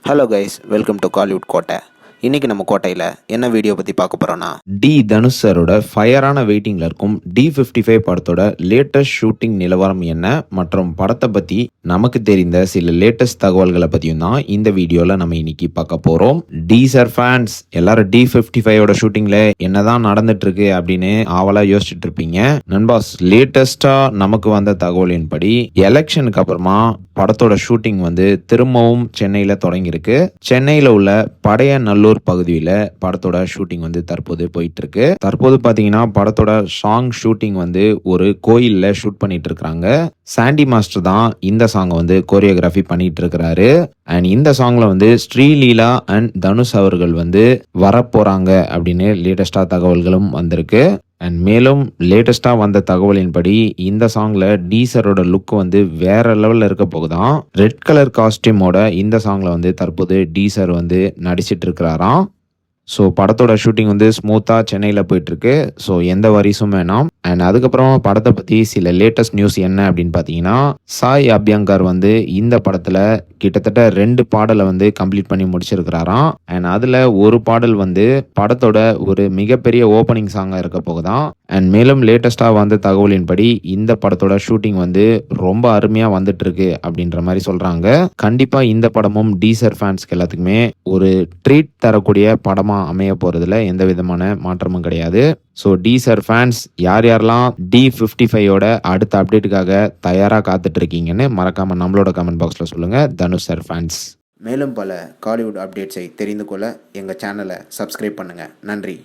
Hello guys, welcome to Kollywood கோட்டை. இன்றைக்கி நம்ம கோட்டையில் என்ன வீடியோ பற்றி பார்க்க போகிறோன்னா, தனுஷ் சரோட ஃபயரான வெயிட்டிங்கில் இருக்கும் D55 படத்தோட லேட்டஸ்ட் ஷூட்டிங் நிலவரம் என்ன மற்றும் படத்தை பற்றி நமக்கு தெரிந்த சில லேட்டஸ்ட் தகவல்களை பற்றியும் தான் இந்த வீடியோவில் நம்ம இன்னைக்கு பார்க்க போகிறோம். சார் ஃபேன்ஸ் எல்லாரும் D55ஓட ஷூட்டிங்கில் என்னதான் நடந்துட்டு இருக்கு அப்படின்னு ஆவலாக யோசிச்சுட்டு இருப்பீங்க. நண்பாஸ், லேட்டஸ்டாக நமக்கு வந்த தகவலின்படி எலெக்ஷனுக்கு அப்புறமா படத்தோட ஷூட்டிங் திரும்பவும் சென்னையில் தொடங்கியிருக்கு. சென்னையில் உள்ள படையநல்லூர் பகுதியில் படத்தோட ஷூட்டிங் தற்போது போயிட்டு இருக்கு. தற்போது பாத்தீங்கன்னா படத்தோட சாங் ஷூட்டிங் ஒரு கோயில்ல ஷூட் பண்ணிட்டு இருக்காங்க. சாண்டி மாஸ்டர் தான் இந்த சாங் கோரியோகிராஃபி பண்ணிட்டு இருக்கிறாரு. அண்ட் இந்த சாங்ல ஸ்ரீலீலா அண்ட் தனுஷ் அவர்கள் வரப்போறாங்க அப்படின்னு லேட்டஸ்டா தகவல்களும் வந்திருக்கு. அண்ட் மேலும் லேட்டஸ்டா வந்த தகவலின்படி இந்த சாங்ல டீசரோட லுக் வேற லெவல்ல இருக்க போகுதான். ரெட் கலர் காஸ்டியூமோட இந்த சாங்ல தற்போது டீசர் நடிச்சிட்டு இருக்கிறாராம். ஸோ படத்தோட ஷூட்டிங் ஸ்மூத்தாக சென்னையில் போயிட்டுருக்கு. ஸோ எந்த வரிசும் வேணாம். அண்ட் அதுக்கப்புறம் படத்தை பற்றி சில லேட்டஸ்ட் நியூஸ் என்ன அப்படின்னு பார்த்தீங்கன்னா, சாய் அபியங்கர் இந்த படத்தில் கிட்டத்தட்ட 2 பாடலை கம்ப்ளீட் பண்ணி முடிச்சிருக்கிறாராம். அண்ட் அதில் ஒரு பாடல் படத்தோட ஒரு மிகப்பெரிய ஓப்பனிங் சாங்காக இருக்க போகுதான். அண்ட் மேலும் லேட்டஸ்டாக வந்த தகவலின்படி இந்த படத்தோட ஷூட்டிங் ரொம்ப அருமையாக வந்துட்டு இருக்கு அப்படின்ற மாதிரி சொல்கிறாங்க. கண்டிப்பாக இந்த படமும் டீசர் ஃபேன்ஸ்க்கு எல்லாத்துக்குமே ஒரு ட்ரீட் தரக்கூடிய படமாக அமைய போறதுல எந்த விதமான மாற்றமும் கிடையாது. ஸோ டீசர் ஃபேன்ஸ் யாரெல்லாம் D55ஓட அடுத்த அப்டேட்டுக்காக தயாராக காத்துட்டு இருக்கீங்கன்னு மறக்காம நம்மளோட கமெண்ட் பாக்ஸில் சொல்லுங்க. Dhanush sir fans. மேலும் பல காலிவுட் அப்டேட்ஸை தெரிந்து கொள்ள எங்கள் சேனலை சப்ஸ்கிரைப் பண்ணுங்கள். நன்றி.